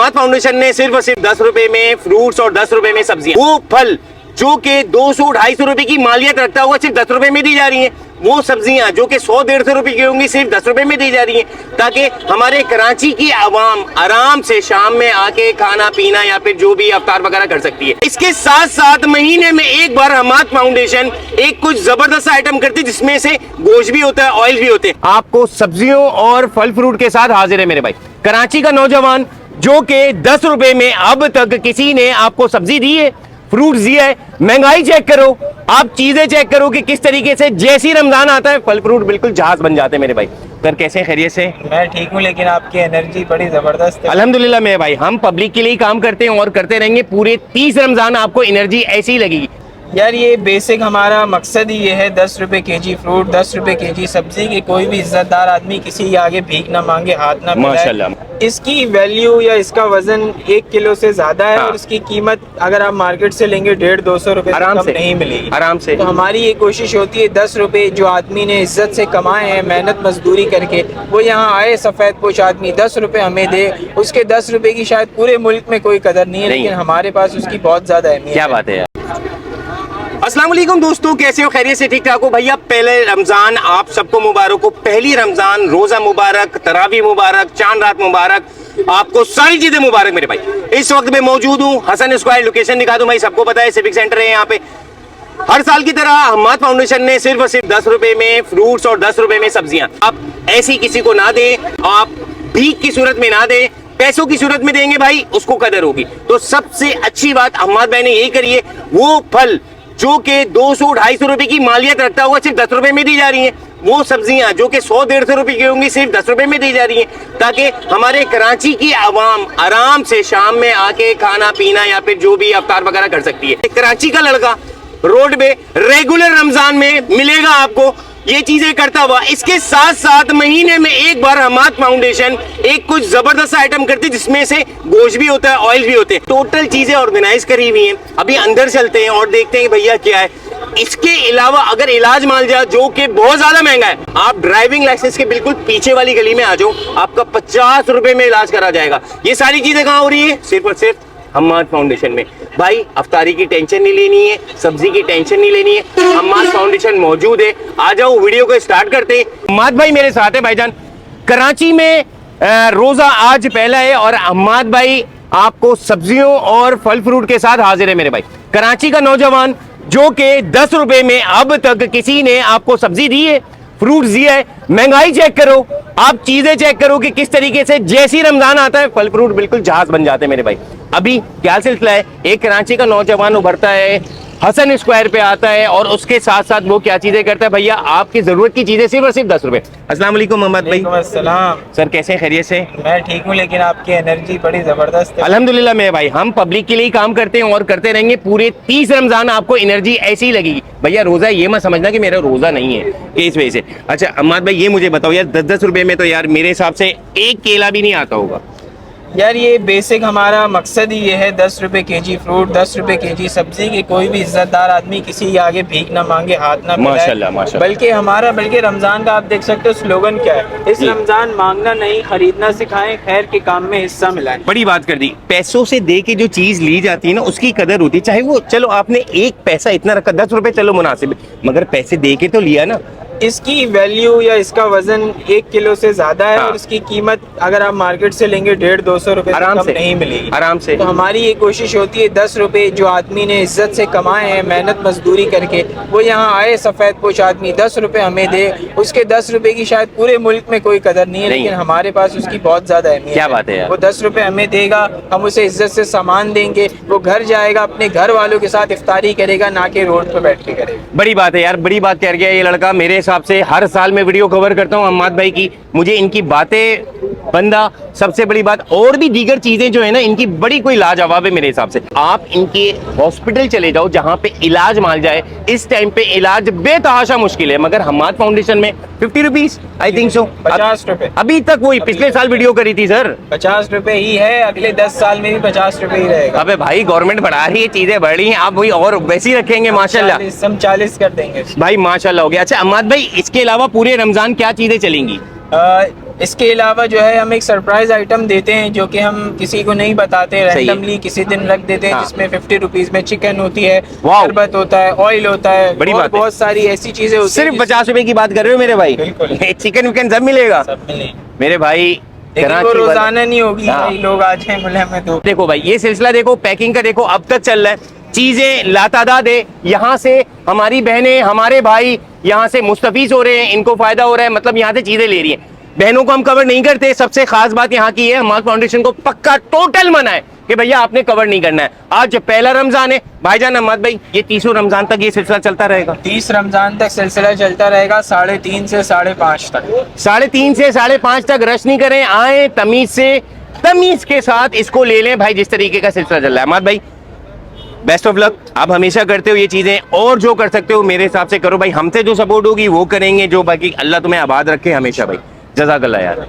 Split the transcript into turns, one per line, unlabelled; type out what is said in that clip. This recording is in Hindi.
हम्माद फाउंडेशन ने सिर्फ और सिर्फ 10 रुपए में फ्रूट्स और 10 रुपए में सब्जियां, वो फल जो कि 200-250 रुपए की मालियत रखता हुआ सिर्फ 10 रुपए में दी जा रही हैं, वो सब्जियां जो कि 100-150 रुपए की होंगी सिर्फ 10 रुपए में दी जा रही हैं, ताकि हमारे कराची की आवाम आराम से शाम में आके खाना पीना या फिर जो भी अफ्तार वगैरह कर सकती है। इसके साथ साथ महीने में एक बार हम्माद फाउंडेशन एक कुछ जबरदस्त आइटम करती है, जिसमें से गोश्त भी होता है, ऑयल भी होते हैं। आपको सब्जियों और फल फ्रूट के साथ हाजिर है मेरे भाई कराची का नौजवान, जो कि 10 रुपए में अब तक किसी ने आपको सब्जी दी है, फ्रूट दिया है। महंगाई चेक करो, आप चीजें चेक करो कि किस तरीके से जैसी रमजान आता है फल फ्रूट बिल्कुल जहाज बन जाते हैं मेरे भाई। सर कैसे खैरियत से?
मैं ठीक हूँ, लेकिन आपकी एनर्जी बड़ी जबरदस्त है।
अल्हम्दुलिल्लाह मेरे भाई, हम पब्लिक के लिए काम करते हैं और करते रहेंगे। पूरे 30 रमजान आपको एनर्जी ऐसी ही लगेगी।
यार ये बेसिक हमारा मकसद ही ये है, 10 रुपए केजी फ्रूट, 10 रुपए केजी सब्जी की कोई भी इज्जतदार आदमी किसी के आगे भीख ना मांगे, हाथ ना
माशाल्लाह।
इसकी वैल्यू या इसका वजन 1 किलो से ज्यादा है।
हाँ।
और इसकी कीमत अगर आप मार्केट से लेंगे 150-200 रुपए से कम नहीं मिलेगी
आराम से।
तो हमारी ये कोशिश होती है 10 रुपए जो आदमी ने इज्जत से कमाए हैं मेहनत मजदूरी करके, वो यहाँ आए सफेद पोश आदमी 10 रुपए हमें दे। उसके 10 रुपए की शायद पूरे मुल्क में कोई कदर नहीं है, लेकिन हमारे पास उसकी बहुत ज्यादा अहमियत है।
क्या बात है यार। अस्सलाम वालेकुम दोस्तों, कैसे हो? खैरियत से? ठीक ठाक हो? भैया पहले रमजान आप सबको मुबारक हो। पहली रमजान, रोजा मुबारक, तरावी मुबारक, चांद रात मुबारक, आपको सारी चीजें मुबारक मेरे भाई। इस वक्त मैं मौजूद हूँ हसन स्क्वायर, लोकेशन दिखा दूं भाई, सबको पता है सिविक सेंटर है यहाँ पे। हर साल की तरह हम्माद फाउंडेशन ने सिर्फ और सिर्फ 10 रुपए में फ्रूट्स और 10 रुपए में सब्जियां, आप ऐसी किसी को ना दे, आप भीख की सूरत में ना दे, पैसों की सूरत में देंगे भाई, उसको कदर होगी। तो सबसे अच्छी बात हम्माद भाई ने यही करी है, वो फल जो कि 200-250 रुपए की मालियत रखता हुआ सिर्फ 10 रुपए में दी जा रही हैं, वो सब्जियां जो कि 100-150 रुपए की होंगी सिर्फ 10 रुपए में दी जा रही हैं, ताकि हमारे कराची की आवाम आराम से शाम में आके खाना पीना या फिर जो भी अफ्तार वगैरह कर सकती है। कराची का लड़का रोड पे रेगुलर रमजान में मिलेगा आपको ये चीजें करता हुआ। इसके साथ साथ महीने में एक बार हम्माद फाउंडेशन एक कुछ जबरदस्त आइटम करती है, जिसमें से गोश्त भी होता है, ऑयल भी होते हैं। टोटल चीजें ऑर्गेनाइज करी हुई हैं। अभी अंदर चलते हैं और देखते हैं भैया क्या है। इसके अलावा अगर इलाज माल जाए जो कि बहुत ज्यादा महंगा है, आप ड्राइविंग लाइसेंस के बिल्कुल पीछे वाली गली में आ जाओ, आपका 50 रुपए में इलाज करा जाएगा। ये सारी चीजें कहाँ हो रही है? सिर्फ और सिर्फ हम्माद फाउंडेशन में। भाई अफ्तारी की टेंशन नहीं लेनी है, सब्जी की टेंशन नहीं लेनी है, हम्माद फाउंडेशन मौजूद है। आ जाओ, वीडियो को स्टार्ट करते हैं। हम्माद भाई मेरे साथ है भाईजान। कराची में रोजा आज पहला है और हम्माद भाई आपको सब्जियों और फल फ्रूट के साथ हाजिर है मेरे भाई। कराची का नौजवान, जो कि 10 रुपए में अब तक किसी ने आपको सब्जी दी है, फ्रूट दिया है। महंगाई चेक करो, आप चीजें चेक करो कि किस तरीके से जैसी रमजान आता है फल फ्रूट बिल्कुल जहाज बन जाते हैं मेरे भाई। अभी क्या सिलसिला है, एक कराची का नौजवान उभरता है, हसन स्क्वायर पे आता है और उसके साथ साथ वो क्या चीजें करता है भैया, आपकी जरूरत की चीजें सिर्फ और सिर्फ 10 रुपए। अस्सलाम वालेकुम मोहम्मद भाई।
अस्सलाम।
सर कैसे? खैरियत से?
मैं ठीक हूँ, लेकिन आपकी एनर्जी बड़ी जबरदस्त है।
अल्हम्दुलिल्लाह मेरे भाई, हम पब्लिक के लिए काम करते हैं और करते रहेंगे। पूरे 30 रमजान आपको एनर्जी ऐसी ही लगेगी। भैया रोजा ये मत समझना कि मेरा रोजा नहीं है इस वजह से। अच्छा हम्माद भाई ये मुझे बताओ यार, 10-10 रुपए में तो यार मेरे हिसाब से एक केला भी नहीं आता होगा।
यार ये बेसिक हमारा मकसद ही ये है, 10 रुपए केजी फ्रूट, 10 रुपए केजी सब्जी की कोई भी इज्जतदार आदमी किसी के आगे भीख ना मांगे, हाथ ना
माशाल्लाह माशाल्लाह।
बल्कि रमजान का आप देख सकते हो स्लोगन क्या है, इस रमजान मांगना नहीं खरीदना सिखाएं, खैर के काम में हिस्सा मिलाएं।
बड़ी बात कर दी। पैसों से दे के जो चीज ली जाती है ना, उसकी कदर होती है। चाहे वो चलो आपने एक पैसा इतना रखा, 10 रुपए चलो मुनासिब, मगर पैसे दे के तो लिया ना।
इसकी वैल्यू या इसका वजन 1 किलो से ज्यादा है।
हाँ।
और इसकी कीमत अगर आप मार्केट से लेंगे 150-200 रुपए से कम नहीं मिलेगी
आराम से।
तो हमारी ये कोशिश होती है 10 रुपए जो आदमी ने इज्जत से कमाए हैं मेहनत मजदूरी करके, वो यहाँ आए सफेद पोश आदमी 10 रुपए हमें दे। उसके 10 रुपए की शायद पूरे मुल्क में कोई कदर नहीं है, लेकिन हमारे पास उसकी बहुत ज्यादा अहमियत है।
क्या बात है यार।
वो 10 रुपए हमें देगा, हम उसे इज्जत से सामान देंगे, वो घर जाएगा अपने घर वालों के साथ इफ्तारी करेगा, ना कि रोड पे बैठ के करेगा।
बड़ी बात है यार, बड़ी बात कह गया ये लड़का। मेरे हिसाब से हर साल मैं वीडियो कवर करता हूँ हम्माद भाई की, मुझे इनकी बातें बंदा, सबसे बड़ी बात और भी दीगर चीजें जो है ना, इनकी बड़ी कोई लाजवाब है मेरे हिसाब से। आप इनके हॉस्पिटल चले जाओ जहां पे इलाज माल जाए, इस टाइम पे इलाज बेतहाशा मुश्किल है, मगर हम्माद फाउंडेशन में 50 रुपीज आई थिंक सो
50 रुपए
अभी तक वही पिछले साल वीडियो करी थी सर।
50 रुपए ही है, अगले 10 साल में भी 50 रुपए ही रहेगा।
अबे भाई गवर्नमेंट बढ़ा रही है, चीजें बढ़ रही हैं, आप वही और वैसे ही रखेंगे माशाल्लाह।
हम 40 कर देंगे
भाई माशाल्लाह हो गया। अच्छा हम्माद भाई इसके अलावा पूरे रमजान क्या चीजें चलेंगी?
इसके अलावा जो है हम एक सरप्राइज आइटम देते हैं जो कि हम किसी को नहीं बताते,
सही है।
रैंडमली किसी दिन रख देते हैं,
हाँ।
जिसमें 50 रुपीज में चिकन होती है,
वाओ।
शरबत होता है, ऑयल होता है,
बड़ी
और
बात है।
बहुत सारी ऐसी चीजें होती
सिर्फ
हैं
50 रुपए की बात कर रहे हो मेरे भाई?
बिल्कुल।
चिकन विकन सब मिलेगा
सब मिले,
मेरे भाई।
लेकिन वो
कराची वाला-
रोजाना नहीं होगी।
हाँ।
भाई लोग आज हैं बोले हमें दो।
देखो भाई ये सिलसिला देखो, पैकिंग का देखो अब तक चल रहा है, चीजें लातादाद है। यहाँ से हमारी बहनें हमारे भाई यहाँ से मुस्तफीज हो रहे हैं, इनको फायदा हो रहा है, मतलब यहाँ से चीजें ले रही हैं। बहनों को हम कवर नहीं करते। सबसे खास बात यहाँ की है, हमारे फाउंडेशन को पक्का टोटल मना है कि भैया आपने कवर नहीं करना है। आज पहला रमजान है भाईजान अहमद भाई, ये 30 रमजान तक ये सिलसिला चलता रहेगा?
30 रमजान तक सिलसिला चलता रहेगा, 3:30 से 5:30 तक।
3:30 से 5:30 तक रश नहीं करें, आए तमीज से, तमीज के साथ इसको ले लें भाई, जिस तरीके का सिलसिला चल रहा है। अहमद भाई बेस्ट ऑफ लक, आप हमेशा करते हो ये चीजें, और जो कर सकते हो मेरे हिसाब से करो भाई। हमसे जो सपोर्ट होगी वो करेंगे, जो बाकी अल्लाह तुम्हें आबाद रखे हमेशा भाई। जज़ाकल्लाह यार।